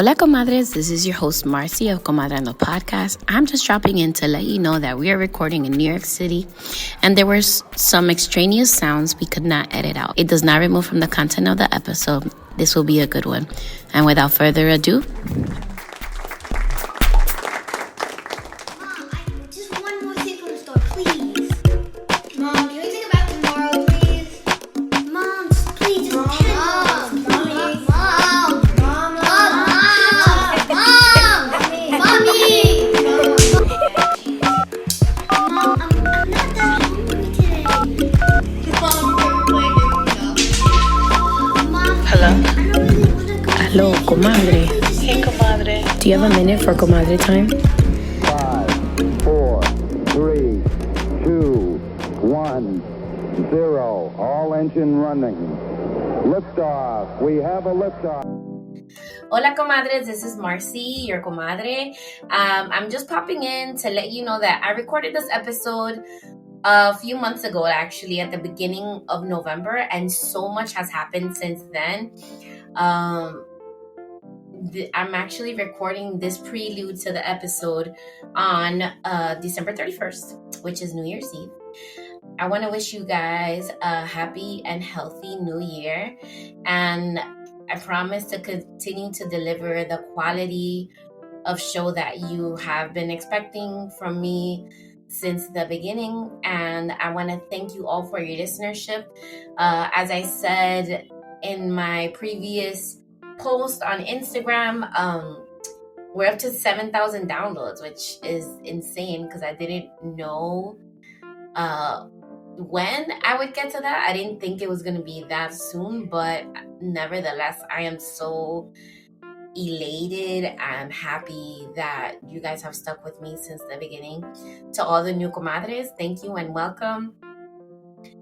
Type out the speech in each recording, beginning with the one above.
Hola Comadres, this is your host Marcy of Comadreando podcast. I'm just dropping in to let you know that we are recording in New York City and there were some extraneous sounds we could not edit out. It does not remove from the content of the episode. This will be a good one. And without further ado, hello, comadre. Hey, comadre. Do you have a minute for comadre time? 5, 4, 3, 2, 1, 0. All engine running. Liftoff. We have a liftoff. Hola Comadres, this is Marcy, your comadre. I'm just popping in to let you know that I recorded this episode a few months ago, actually, at the beginning of November, and so much has happened since then. I'm actually recording this prelude to the episode on December 31st, which is New Year's Eve. I want to wish you guys a happy and healthy new year, and I promise to continue to deliver the quality of show that you have been expecting from me since the beginning. And I want to thank you all for your listenership. As I said in my previous post on Instagram, we're up to 7,000 downloads, which is insane because I didn't know when I would get to that. I didn't think it was going to be that soon, but nevertheless, I am so elated. I'm happy that you guys have stuck with me since the beginning. To all the new comadres, thank you and welcome.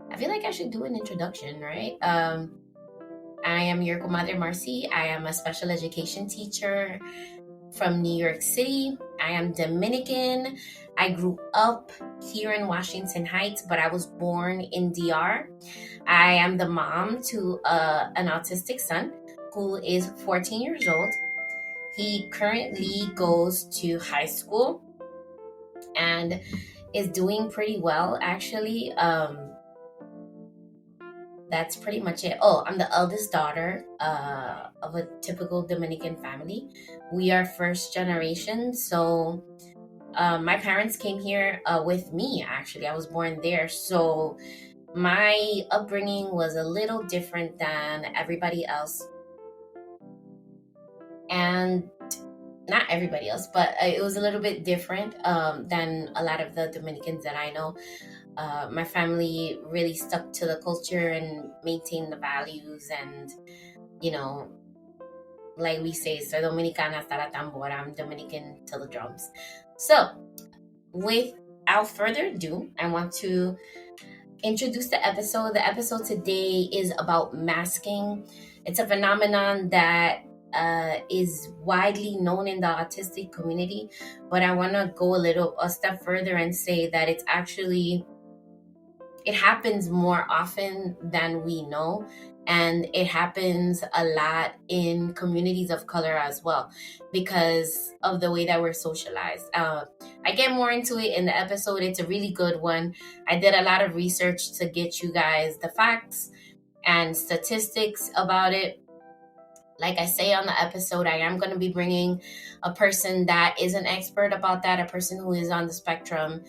I feel like I should do an introduction, right? I am your comadre Marcy. I am a special education teacher from New York City. I am Dominican. I grew up here in Washington Heights, but I was born in DR. I am the mom to an autistic son who is 14 years old. He currently goes to high school and is doing pretty well, actually. That's pretty much it. Oh, I'm the eldest daughter of a typical Dominican family. We are first generation. So my parents came here with me, actually. I was born there. So my upbringing was a little different than everybody else. And not everybody else, but it was a little bit different than a lot of the Dominicans that I know. My family really stuck to the culture and maintained the values, and, you know, like we say, soy dominicana hasta la tambora, I'm Dominican till the drums. So, without further ado, I want to introduce the episode. The episode today is about masking. It's a phenomenon that is widely known in the autistic community, but I want to go a step further and say that it's actually, it happens more often than we know, and it happens a lot in communities of color as well because of the way that we're socialized. I get more into it in the episode. It's a really good one. I did a lot of research to get you guys the facts and statistics about it. Like I say on the episode, I am going to be bringing a person that is an expert about that, a person who is on the spectrum,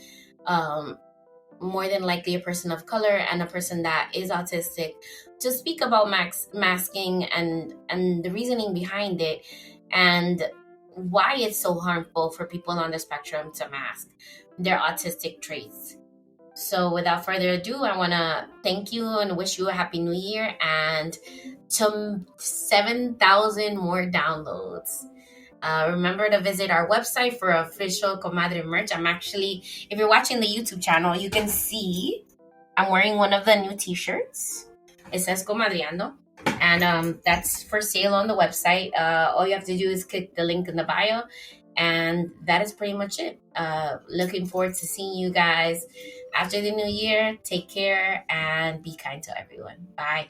more than likely a person of color, and a person that is autistic, to speak about masking and the reasoning behind it and why it's so harmful for people on the spectrum to mask their autistic traits. So without further ado, I want to thank you and wish you a happy new year and to 7,000 more downloads. Remember to visit our website for official Comadre merch. I'm actually, if you're watching the YouTube channel, you can see I'm wearing one of the new t-shirts. It says Comadreando, and that's for sale on the website. All you have to do is click the link in the bio, and that is pretty much it. Looking forward to seeing you guys after the new year. Take care and be kind to everyone. Bye.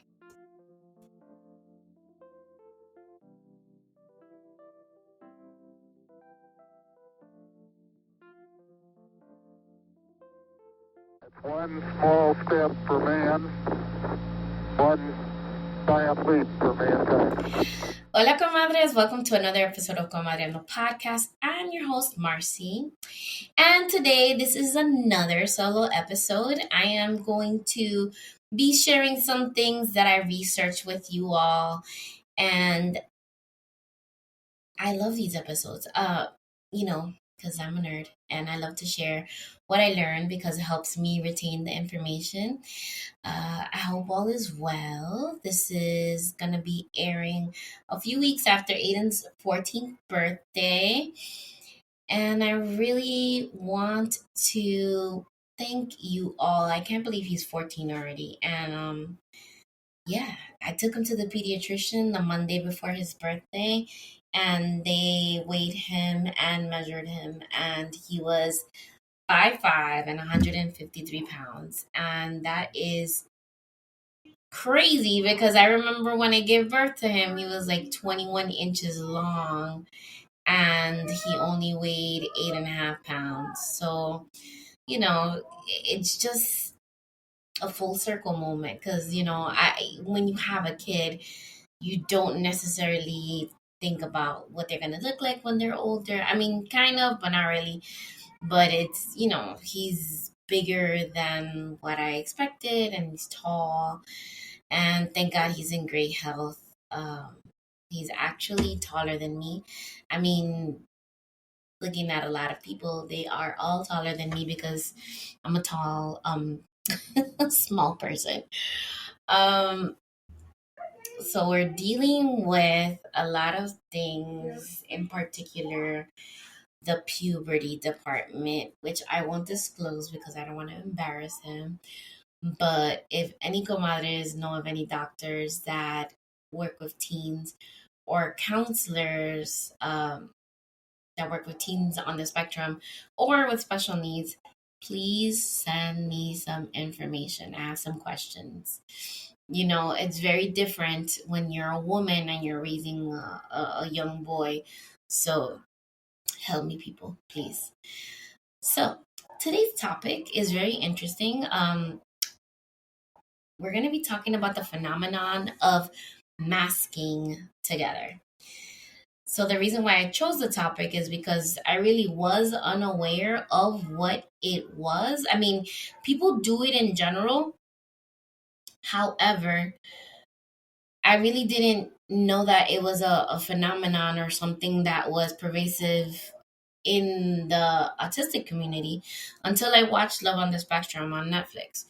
One small step for man, one giant leap for mankind. Hola Comadres, welcome to another episode of Comadreando podcast. I'm your host Marcy, and today this is another solo episode. I am going to be sharing some things that I researched with you all, and I love these episodes. Because I'm a nerd and I love to share what I learned because it helps me retain the information. I hope all is well. This is going to be airing a few weeks after Aiden's 14th birthday. And I really want to thank you all. I can't believe he's 14 already. And yeah, I took him to the pediatrician the Monday before his birthday, and they weighed him and measured him, and he was 5'5" and 153 pounds. And that is crazy because I remember when I gave birth to him, he was like 21 inches long and he only weighed 8.5 pounds. So, it's just a full circle moment because, when you have a kid, you don't necessarily think about what they're going to look like when they're older. I mean, kind of, but not really. But it's, he's bigger than what I expected and he's tall. And thank God he's in great health. He's actually taller than me. I mean, looking at a lot of people, they are all taller than me because I'm a tall, small person. Um, so we're dealing with a lot of things, in particular the puberty department, which I won't disclose because I don't want to embarrass him. But if any comadres know of any doctors that work with teens or counselors that work with teens on the spectrum or with special needs, please send me some information. I have some questions. It's very different when you're a woman and you're raising a young boy. So help me, people, please. So today's topic is very interesting. We're going to be talking about the phenomenon of masking together. So the reason why I chose the topic is because I really was unaware of what it was. I mean, people do it in general. However, I really didn't know that it was a phenomenon or something that was pervasive in the autistic community until I watched Love on the Spectrum on Netflix.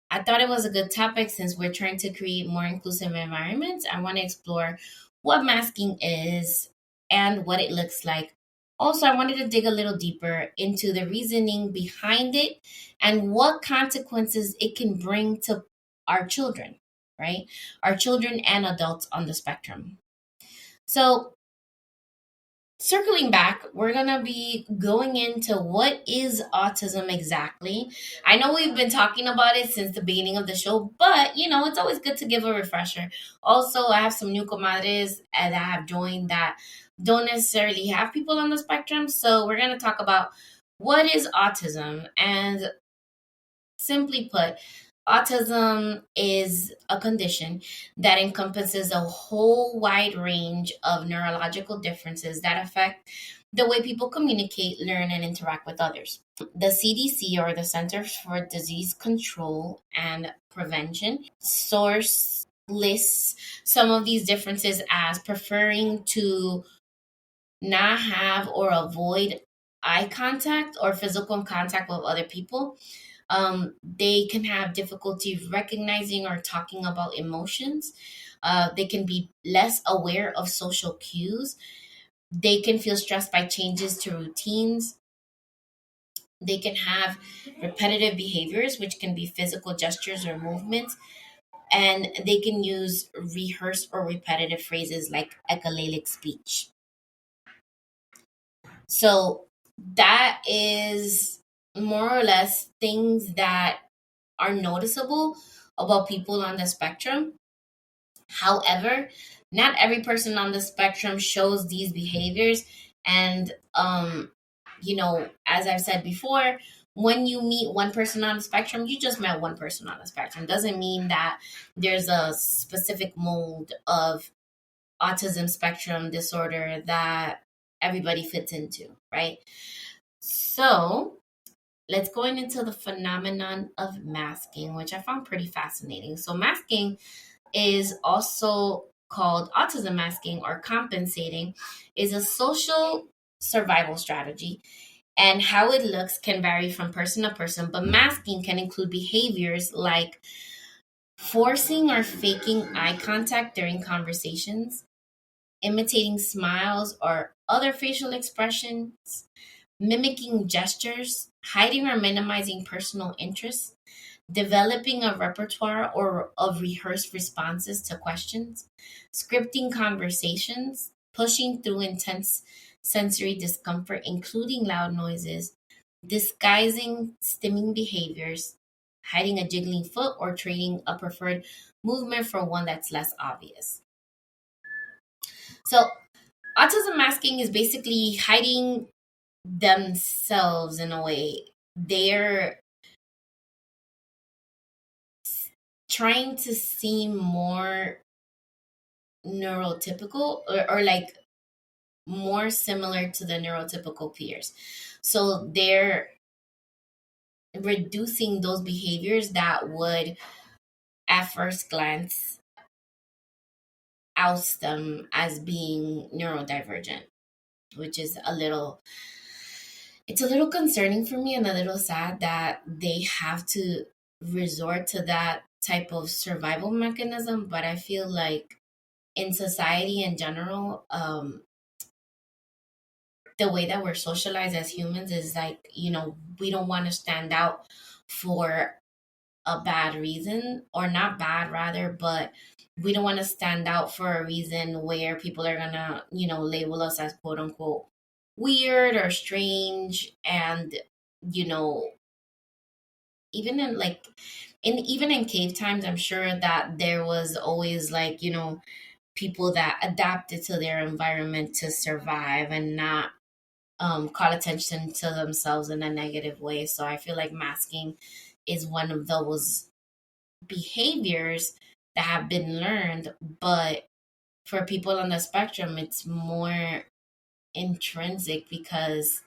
I thought it was a good topic since we're trying to create more inclusive environments. I want to explore what masking is and what it looks like. Also, I wanted to dig a little deeper into the reasoning behind it and what consequences it can bring to our children, right? Our children and adults on the spectrum. So, circling back, we're going to be going into what is autism exactly. I know we've been talking about it since the beginning of the show, but it's always good to give a refresher. Also, I have some new comadres that have joined that don't necessarily have people on the spectrum. So we're going to talk about what is autism. And simply put, autism is a condition that encompasses a whole wide range of neurological differences that affect the way people communicate, learn, and interact with others. The CDC, or the Centers for Disease Control and Prevention, source lists some of these differences as preferring to not have or avoid eye contact or physical contact with other people. They can have difficulty recognizing or talking about emotions. They can be less aware of social cues. They can feel stressed by changes to routines. They can have repetitive behaviors, which can be physical gestures or movements. And they can use rehearsed or repetitive phrases like echolalic speech. So that is more or less things that are noticeable about people on the spectrum. However, not every person on the spectrum shows these behaviors. And, as I've said before, when you meet one person on the spectrum, you just met one person on the spectrum. Doesn't mean that there's a specific mold of autism spectrum disorder that everybody fits into, right? So let's go into the phenomenon of masking, which I found pretty fascinating. So masking is also called autism masking or compensating, is a social survival strategy, and how it looks can vary from person to person, but masking can include behaviors like forcing or faking eye contact during conversations, imitating smiles or other facial expressions, mimicking gestures, hiding or minimizing personal interests, developing a repertoire or of rehearsed responses to questions, scripting conversations, pushing through intense sensory discomfort, including loud noises, disguising stimming behaviors, hiding a jiggling foot, or trading a preferred movement for one that's less obvious. So, autism masking is basically hiding themselves in a way. They're trying to seem more neurotypical or like more similar to the neurotypical peers. So they're reducing those behaviors that would, at first glance, oust them as being neurodivergent, which is it's a little concerning for me and a little sad that they have to resort to that type of survival mechanism. But I feel like in society in general, the way that we're socialized as humans is like, we don't want to stand out for a bad reason, or not bad rather, but we don't want to stand out for a reason where people are gonna, label us as quote unquote weird or strange. And, you know, even in like even in cave times, I'm sure that there was always like, people that adapted to their environment to survive and not call attention to themselves in a negative way. So I feel like masking is one of those behaviors that have been learned, but for people on the spectrum, it's more intrinsic because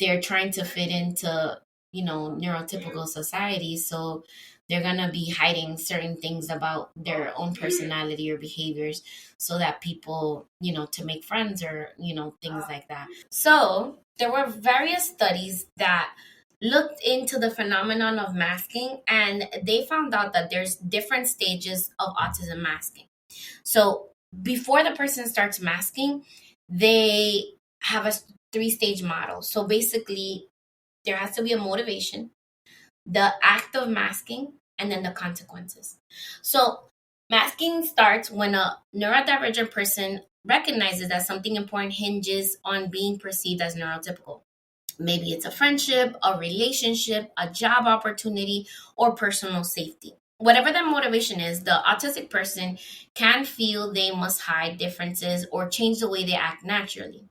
they're trying to fit into, neurotypical society. So they're going to be hiding certain things about their own personality or behaviors so that people, to make friends or, things like that. So there were various studies that looked into the phenomenon of masking, and they found out that there's different stages of autism masking. So before the person starts masking, they have a 3-stage model. So basically, there has to be a motivation, the act of masking, and then the consequences. So masking starts when a neurodivergent person recognizes that something important hinges on being perceived as neurotypical. Maybe it's a friendship, a relationship, a job opportunity, or personal safety. Whatever that motivation is, the autistic person can feel they must hide differences or change the way they act naturally,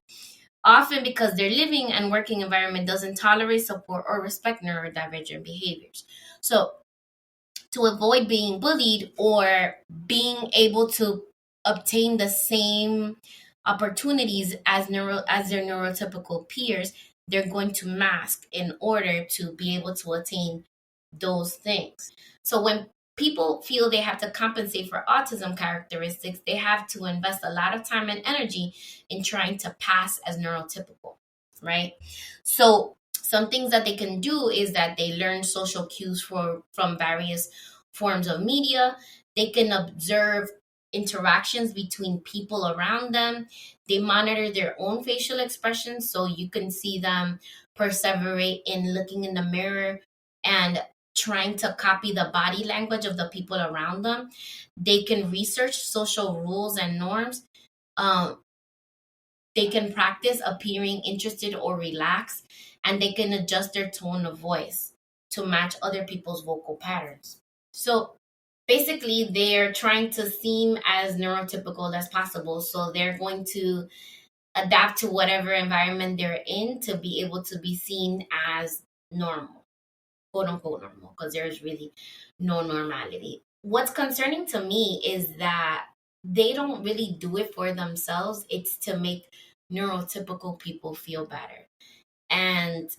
often because their living and working environment doesn't tolerate, support, or respect neurodivergent behaviors. So, to avoid being bullied or being able to obtain the same opportunities as their neurotypical peers, they're going to mask in order to be able to attain those things. So when people feel they have to compensate for autism characteristics, they have to invest a lot of time and energy in trying to pass as neurotypical, right? So some things that they can do is that they learn social cues from various forms of media. They can observe interactions between people around them. They monitor their own facial expressions, so you can see them perseverate in looking in the mirror and trying to copy the body language of the people around them. They can research social rules and norms. Um, they can practice appearing interested or relaxed, and they can adjust their tone of voice to match other people's vocal patterns. So basically, they're trying to seem as neurotypical as possible. So they're going to adapt to whatever environment they're in to be able to be seen as normal, quote unquote normal, because there's really no normality. What's concerning to me is that they don't really do it for themselves. It's to make neurotypical people feel better. And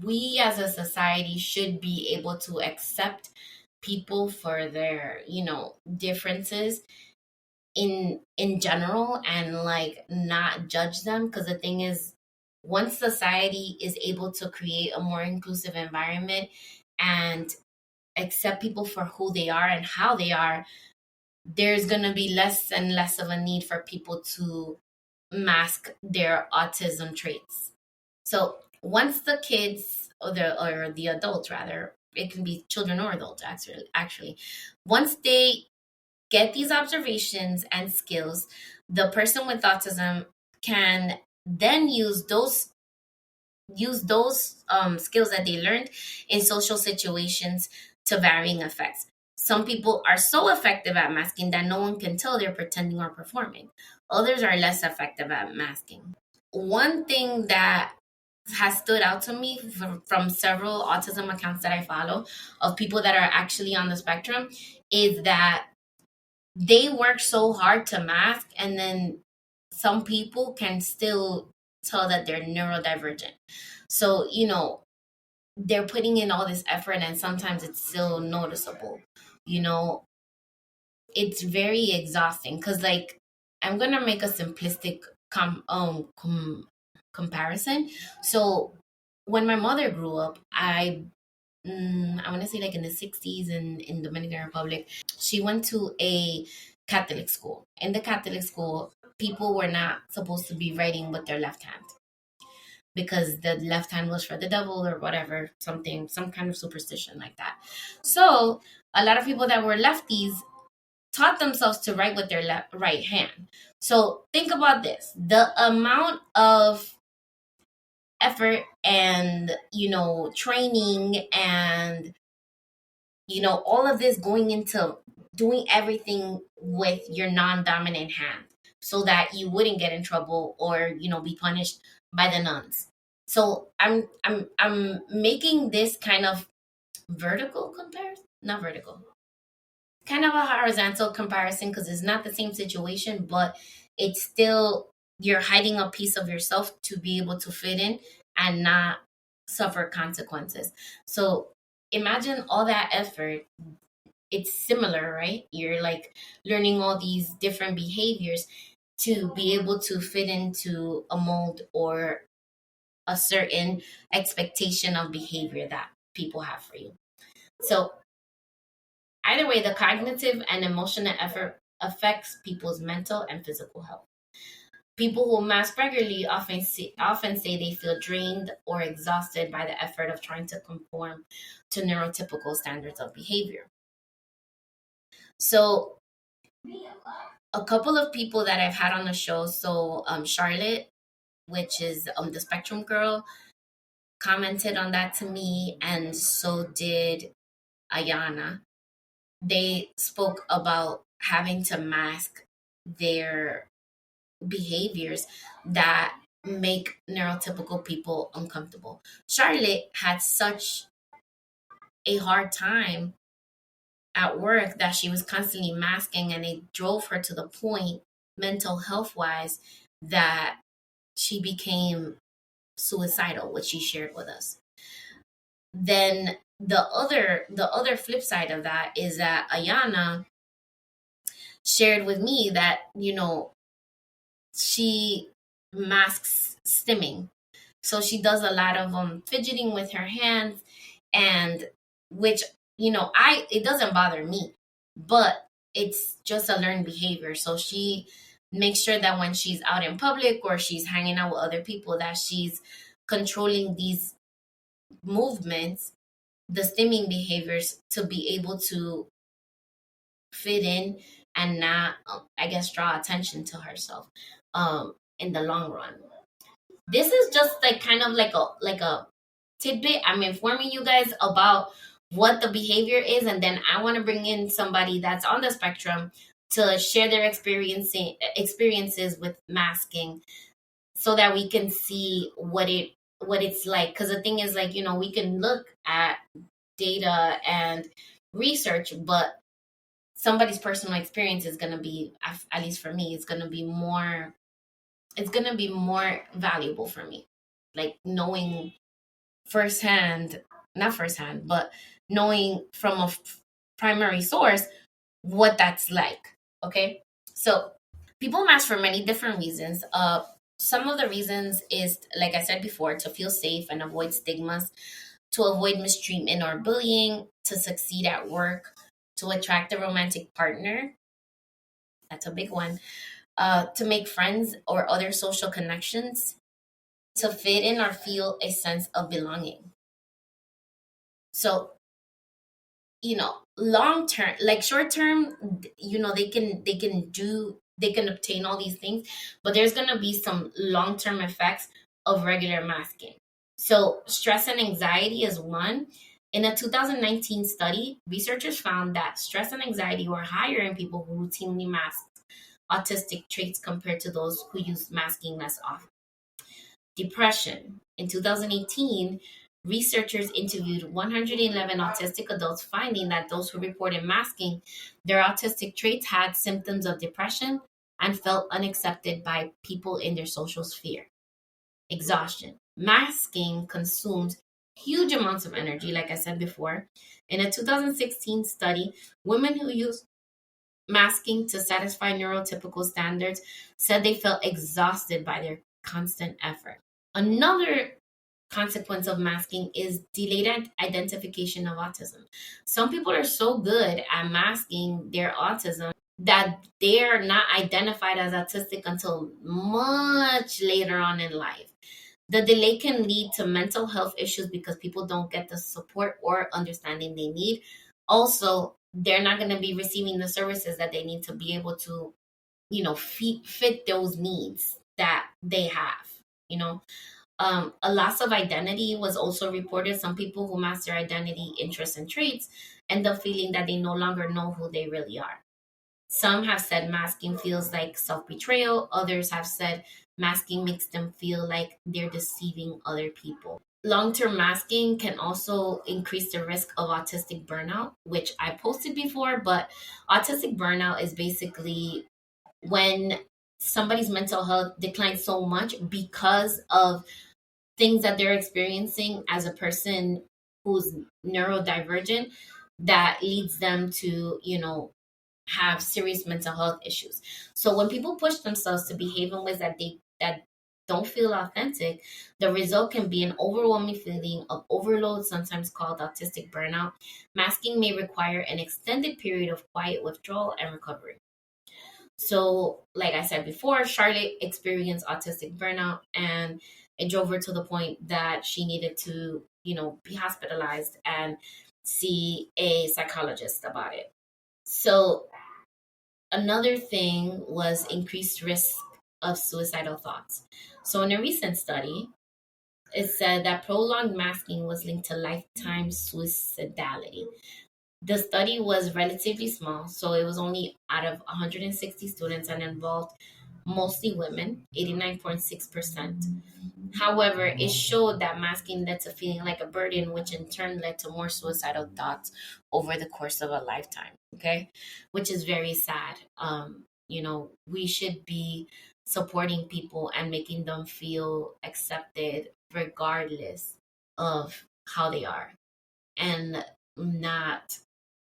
we as a society should be able to accept people for their, differences in general, and like not judge them, because the thing is, once society is able to create a more inclusive environment and accept people for who they are and how they are, there's going to be less and less of a need for people to mask their autism traits. So once the kids, or the adults rather, it can be children or adults actually, once they get these observations and skills, the person with autism can then use those skills that they learned in social situations to varying effects. Some people are so effective at masking that no one can tell they're pretending or performing. Others are less effective at masking. One thing that has stood out to me from several autism accounts that I follow of people that are actually on the spectrum is that they work so hard to mask, and then some people can still tell that they're neurodivergent. So, they're putting in all this effort, and sometimes it's still noticeable. It's very exhausting because, like, I'm going to make a simplistic comparison. So, when my mother grew up, I want to say like in the 60s in Dominican Republic, she went to a Catholic school. In the Catholic school, people were not supposed to be writing with their left hand because the left hand was for the devil or whatever, some kind of superstition like that. So a lot of people that were lefties taught themselves to write with their right hand. So think about this. The amount of effort and training and all of this going into doing everything with your non-dominant hand so that you wouldn't get in trouble or be punished by the nuns. So I'm making this kind of vertical comparison, not vertical, kind of a horizontal comparison, because it's not the same situation, but it's still, you're hiding a piece of yourself to be able to fit in and not suffer consequences. So imagine all that effort. It's similar, right? You're like learning all these different behaviors to be able to fit into a mold or a certain expectation of behavior that people have for you. So either way, the cognitive and emotional effort affects people's mental and physical health. People who mask regularly often say they feel drained or exhausted by the effort of trying to conform to neurotypical standards of behavior. So a couple of people that I've had on the show, so Charlotte, which is the Spectrum Girl, commented on that to me, and so did Ayana. They spoke about having to mask their behaviors that make neurotypical people uncomfortable. Charlotte had such a hard time at work that she was constantly masking, and it drove her to the point, mental health wise, that she became suicidal, which she shared with us. Then the other flip side of that is that Ayana shared with me that she masks stimming. So she does a lot of fidgeting with her hands, and which, it doesn't bother me, but it's just a learned behavior. So she makes sure that when she's out in public or she's hanging out with other people, that she's controlling these movements, the stimming behaviors, to be able to fit in and not, draw attention to herself in the long run. This is just like kind of like a tidbit. I'm informing you guys about what the behavior is, and then I want to bring in somebody that's on the spectrum to share their experiences with masking, so that we can see what it's like. Because the thing is, like, we can look at data and research, but somebody's personal experience is going to be, at least for me, it's going to be more valuable for me, like knowing firsthand, not firsthand, but knowing from a primary source what that's like. Okay, so people mask for many different reasons. Some of the reasons is, like I said before, to feel safe and avoid stigmas, to avoid mistreatment or bullying, to succeed at work, to attract a romantic partner. That's a big one. To make friends or other social connections, to fit in or feel a sense of belonging. So, long term, like short term, they can obtain all these things, but there's going to be some long term effects of regular masking. So stress and anxiety is one. In a 2019 study, researchers found that stress and anxiety were higher in people who routinely masked autistic traits compared to those who used masking less often. Depression. In 2018, researchers interviewed 111 autistic adults, finding that those who reported masking their autistic traits had symptoms of depression and felt unaccepted by people in their social sphere. Exhaustion. Masking consumes huge amounts of energy, like I said before. In a 2016 study, women who used masking to satisfy neurotypical standards said they felt exhausted by their constant effort. Another consequence of masking is delayed identification of autism. Some people are so good at masking their autism that they are not identified as autistic until much later on in life. The delay can lead to mental health issues because people don't get the support or understanding they need. Also, they're not going to be receiving the services that they need to be able to, fit those needs that they have, you know. A loss of identity was also reported. Some people who master identity, interests, and traits end up feeling that they no longer know who they really are. Some have said masking feels like self betrayal. Others have said masking makes them feel like they're deceiving other people. Long term masking can also increase the risk of autistic burnout, which I posted before, but autistic burnout is basically when somebody's mental health declines so much because of things that they're experiencing as a person who's neurodivergent, that leads them to, have serious mental health issues. So when people push themselves to behave in ways that don't feel authentic, the result can be an overwhelming feeling of overload, sometimes called autistic burnout. Masking may require an extended period of quiet withdrawal and recovery. So, like I said before, Charlotte experienced autistic burnout, and it drove her to the point that she needed to, be hospitalized and see a psychologist about it. So, another thing was increased risk of suicidal thoughts. So, in a recent study, it said that prolonged masking was linked to lifetime suicidality. The study was relatively small, so it was only out of 160 students and involved mostly women, 89.6%. However, it showed that masking led to feeling like a burden, which in turn led to more suicidal thoughts over the course of a lifetime. Okay, which is very sad. We should be supporting people and making them feel accepted regardless of how they are, and not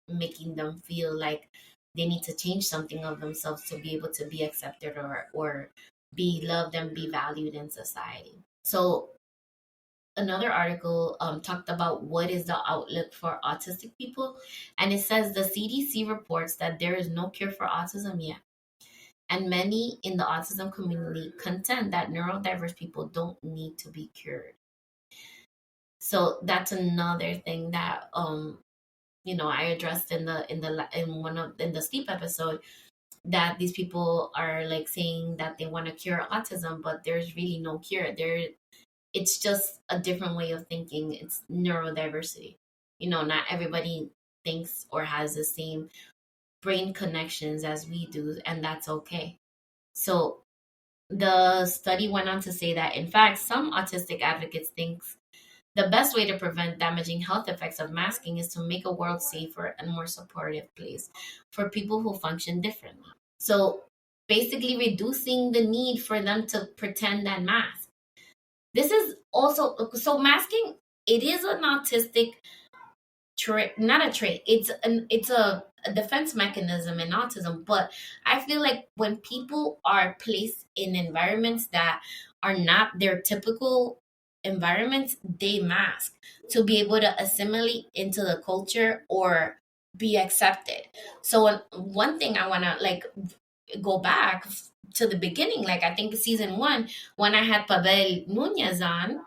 making them feel like they need to change something of themselves to be able to be accepted or be loved and be valued in society. So another article talked about what is the outlook for autistic people, and it says the CDC reports that there is no cure for autism yet, and many in the autism community contend that neurodiverse people don't need to be cured. So that's another thing that I addressed in the sleep episode, that these people are like saying that they want to cure autism, but there's really no cure. It's just a different way of thinking. It's neurodiversity. Not everybody thinks or has the same brain connections as we do, and that's okay. So The study went on to say that, in fact, some autistic advocates think the best way to prevent damaging health effects of masking is to make a world safer and more supportive place for people who function differently. So basically reducing the need for them to pretend and mask. This is also, so masking, it is an autistic trait, not a trait. It's a defense mechanism in autism. But I feel like when people are placed in environments that are not their typical environments, they mask to be able to assimilate into the culture or be accepted. So one thing I want to like go back to the beginning, like I think season 1, when I had Pavel Nunez on,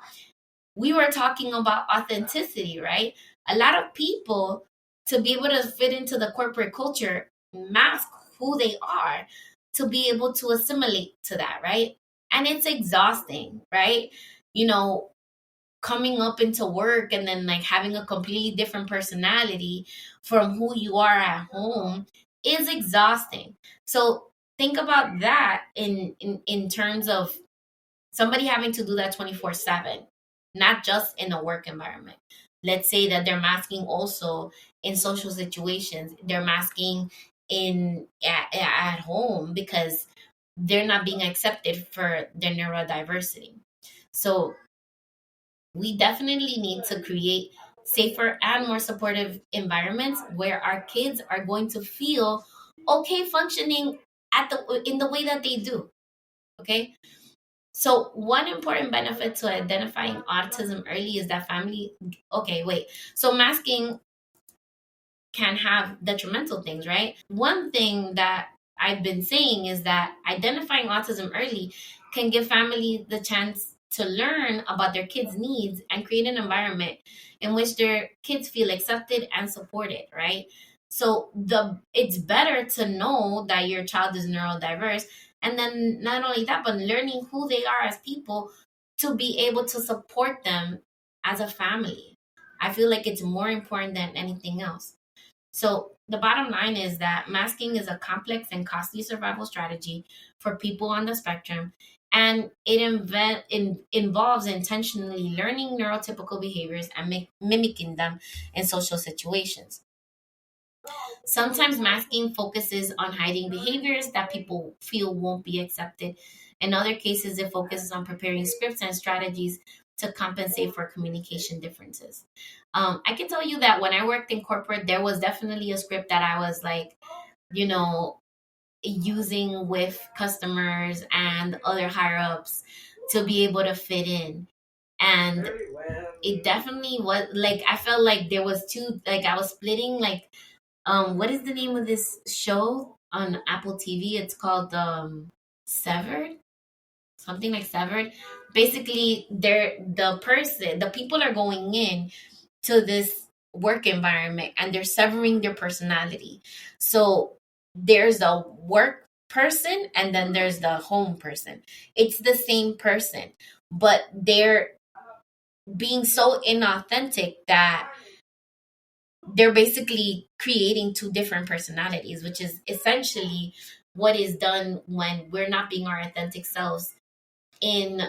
we were talking about authenticity, right? A lot of people, to be able to fit into the corporate culture, mask who they are to be able to assimilate to that, right? And it's exhausting, right? You know, coming up into work and then like having a completely different personality from who you are at home is exhausting. So think about that in terms of somebody having to do that 24/7, not just in a work environment. Let's say that they're masking also in social situations. They're masking at home because they're not being accepted for their neurodiversity. So we definitely need to create safer and more supportive environments where our kids are going to feel okay functioning in the way that they do. Okay. So one important benefit to identifying autism early is that family. Okay, wait. So masking can have detrimental things, right? One thing that I've been saying is that identifying autism early can give family the chance to learn about their kids' needs and create an environment in which their kids feel accepted and supported, right? So it's better to know that your child is neurodiverse, and then not only that, but learning who they are as people to be able to support them as a family. I feel like it's more important than anything else. So the bottom line is that masking is a complex and costly survival strategy for people on the spectrum, and it involves intentionally learning neurotypical behaviors and mimicking them in social situations. Sometimes masking focuses on hiding behaviors that people feel won't be accepted. In other cases, it focuses on preparing scripts and strategies to compensate for communication differences. I can tell you that when I worked in corporate, there was definitely a script that I was like, you know, using with customers and other higher ups to be able to fit in. And it definitely was like, I felt like there was two, like I was splitting, like, what is the name of this show on Apple TV? It's called Severed, something like Severed. Basically, the people are going in to this work environment and they're severing their personality. So there's a work person and then there's the home person. It's the same person, but they're being so inauthentic that they're basically creating two different personalities, which is essentially what is done when we're not being our authentic selves in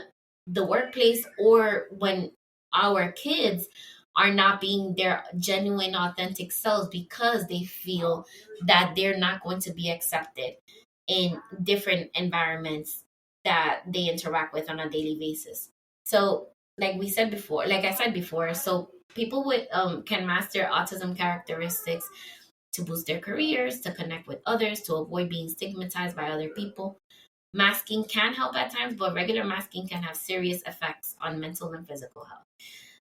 the workplace, or when our kids are not being their genuine authentic selves because they feel that they're not going to be accepted in different environments that they interact with on a daily basis. So like I said before, so people with can master autism characteristics to boost their careers, to connect with others, to avoid being stigmatized by other people. Masking can help at times, but regular masking can have serious effects on mental and physical health.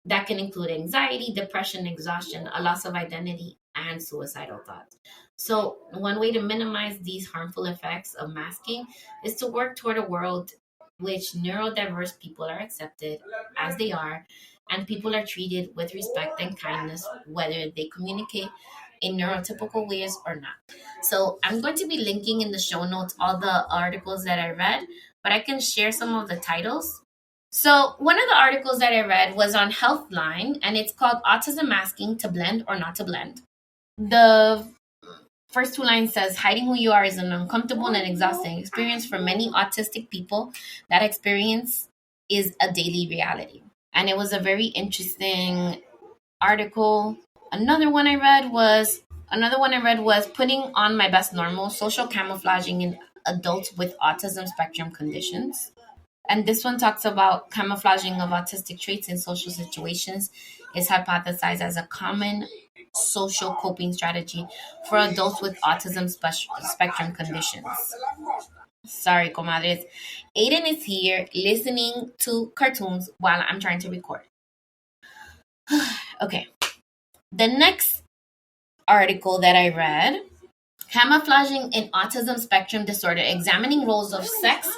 That can include anxiety, depression, exhaustion, a loss of identity, and suicidal thoughts. So, one way to minimize these harmful effects of masking is to work toward a world which neurodiverse people are accepted as they are, and people are treated with respect and kindness, whether they communicate in neurotypical ways or not. So I'm going to be linking in the show notes all the articles that I read, but I can share some of the titles. So one of the articles that I read was on Healthline, and it's called Autism Masking, to Blend or Not to Blend. The first two lines says, hiding who you are is an uncomfortable and exhausting experience for many autistic people. That experience is a daily reality. And it was a very interesting article. Another one I read was putting on my best normal, social camouflaging in adults with autism spectrum conditions. And this one talks about camouflaging of autistic traits in social situations is hypothesized as a common social coping strategy for adults with autism spectrum conditions. Sorry, comadres. Aiden is here listening to cartoons while I'm trying to record. Okay. The next article that I read, Camouflaging in Autism Spectrum Disorder, examining roles of sex,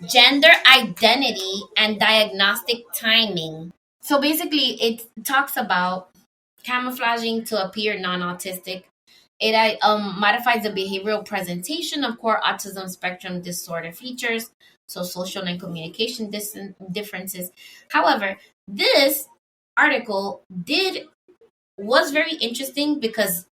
gender identity, and diagnostic timing. So basically, it talks about camouflaging to appear non-autistic. It modifies the behavioral presentation of core autism spectrum disorder features, so social and communication differences. However, this article was very interesting because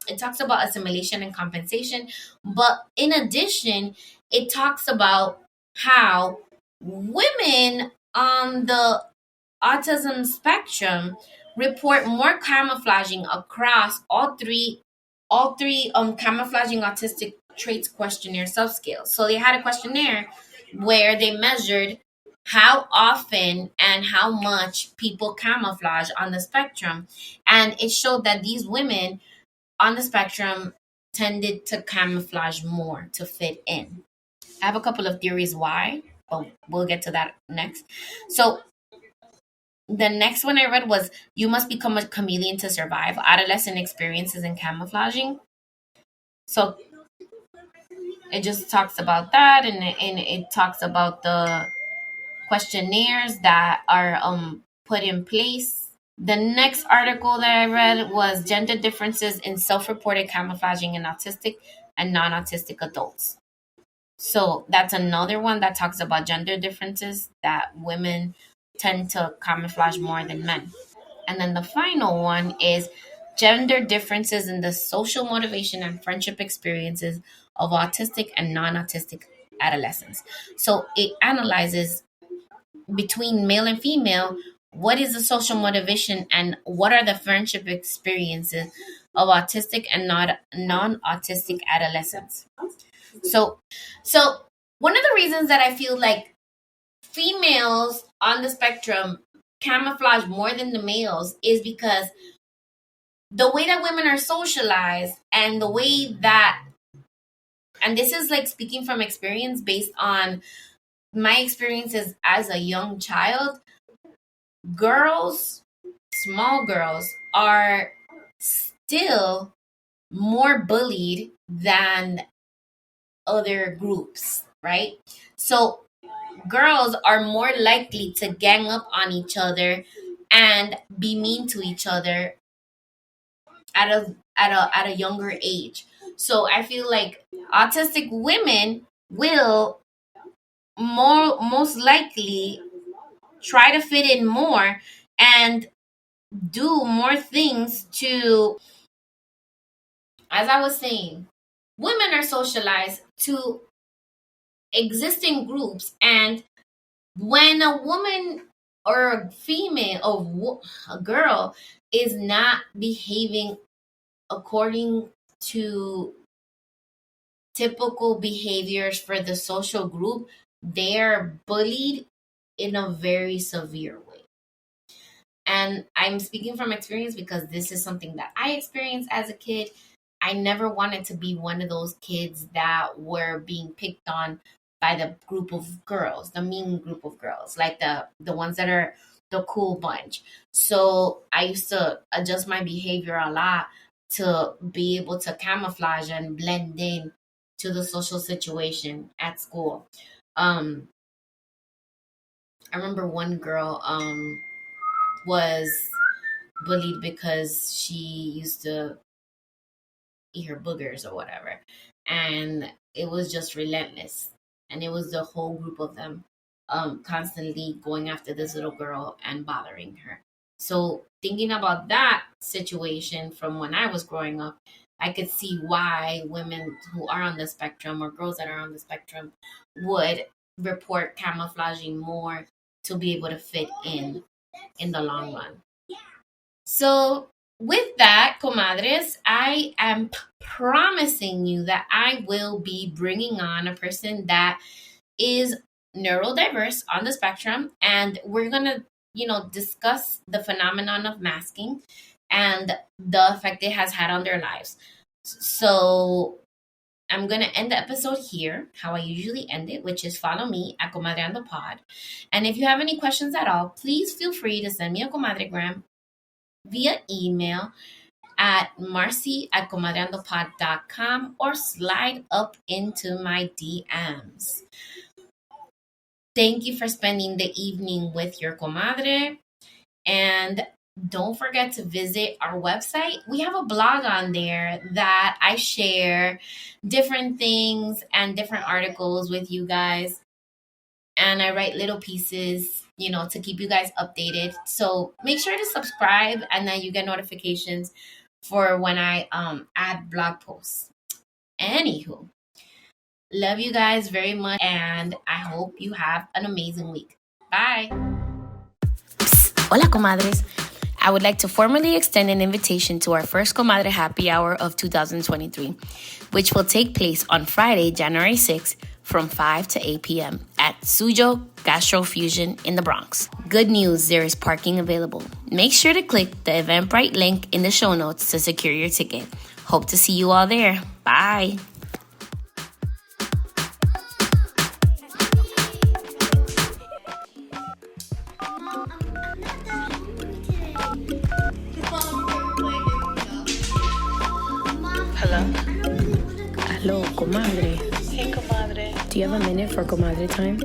it talks about assimilation and compensation, but in addition, it talks about how women on the autism spectrum report more camouflaging across all three camouflaging autistic traits questionnaire subscales. So they had a questionnaire where they measured how often and how much people camouflage on the spectrum, and it showed that these women on the spectrum tended to camouflage more to fit in. I have a couple of theories why, but we'll get to that next. So the next one I read was, you must become a chameleon to survive, adolescent experiences in camouflaging. So it just talks about that, and it talks about the questionnaires that are put in place. The next article that I read was gender differences in self-reported camouflaging in autistic and non-autistic adults. So that's another one that talks about gender differences, that women tend to camouflage more than men. And then the final one is gender differences in the social motivation and friendship experiences of autistic and non-autistic adolescents. So it analyzes between male and female, what is the social motivation and what are the friendship experiences of autistic and non-autistic adolescents. So one of the reasons that I feel like females on the spectrum camouflage more than the males is because the way that women are socialized and the way that, and this is like speaking from experience based on my experiences as a young child, small girls are still more bullied than other groups, right? So girls are more likely to gang up on each other and be mean to each other at a younger age. So I feel like autistic women will most likely try to fit in more and do more things to, as I was saying, women are socialized to existing groups, and when a woman or a female or a girl is not behaving according to typical behaviors for the social group, they are bullied in a very severe way. And I'm speaking from experience because this is something that I experienced as a kid. I never wanted to be one of those kids that were being picked on by the group of girls, the mean group of girls, like the ones that are the cool bunch. So I used to adjust my behavior a lot to be able to camouflage and blend in to the social situation at school. I remember one girl was bullied because she used to eat her boogers or whatever, and it was just relentless, and it was the whole group of them constantly going after this little girl and bothering her. So thinking about that situation from when I was growing up, I could see why women who are on the spectrum or girls that are on the spectrum would report camouflaging more to be able to fit in the long run. So with that, comadres, I am promising you that I will be bringing on a person that is neurodiverse on the spectrum, and we're gonna, discuss the phenomenon of masking and the effect it has had on their lives. So I'm going to end the episode here, how I usually end it, which is follow me at Comadreando Pod. And if you have any questions at all, please feel free to send me a Comadre-Gram via email at Marcy@comadreandopod.com or slide up into my DMs. Thank you for spending the evening with your comadre. And don't forget to visit our website. We have a blog on there that I share different things and different articles with you guys. And I write little pieces, to keep you guys updated. So make sure to subscribe, and then you get notifications for when I add blog posts. Anywho, love you guys very much, and I hope you have an amazing week. Bye. Psst. Hola, comadres. I would like to formally extend an invitation to our first Comadre Happy Hour of 2023, which will take place on Friday, January 6th from 5 to 8 p.m. at Sujo Gastro Fusion in the Bronx. Good news, there is parking available. Make sure to click the Eventbrite link in the show notes to secure your ticket. Hope to see you all there. Bye. Hello, comadre. Hey, comadre. Do you have a minute for comadre time?